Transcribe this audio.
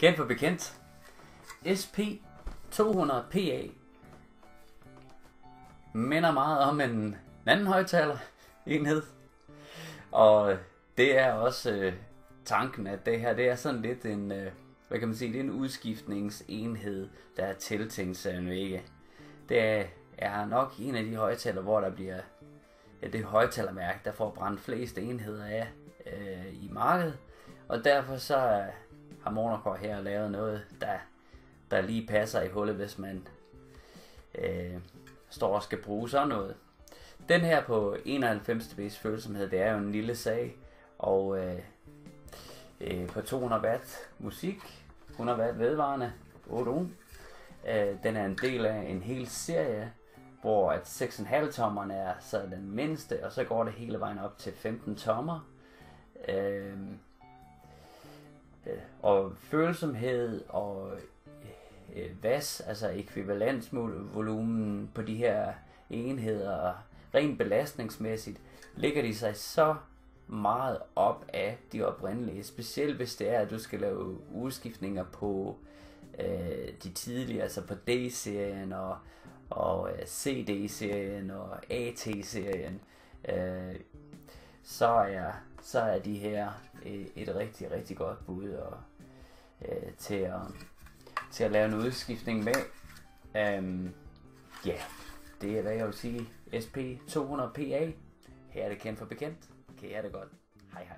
Kendt for bekendt. SP200PA minder meget om en anden højttaler enhed. Og det er også tanken, at det her det er sådan lidt en, hvad kan man sige, det er en udskiftningsenhed, der er tiltænkt Savanvega. Det er nok en af de højttaler, hvor der bliver det højttalermærke, der får brændt flest enheder af i markedet. Og derfor så har Monocore her lavet noget, der lige passer i hullet, hvis man står og skal bruge sådan noget. Den her på 91 dB's følsomhed, det er jo en lille sag, og på 200 watt musik, 100 watt vedvarende, 8 ohm. Den er en del af en hel serie, hvor at 6,5 tommerne er så den mindste, og så går det hele vejen op til 15 tommer. Og følsomhed og VAS, altså ekvivalensvolumen på de her enheder, rent belastningsmæssigt, ligger de sig så meget op af de oprindelige, specielt hvis det er, at du skal lave udskiftninger på de tidlige, altså på D-serien og CD-serien og AT-serien, så er de her et rigtig, rigtig godt bud til at lave en udskiftning med. Ja, det er hvad jeg vil sige. SP200PA. Her er det kendt for bekendt. Kan I have det godt. Hej hej.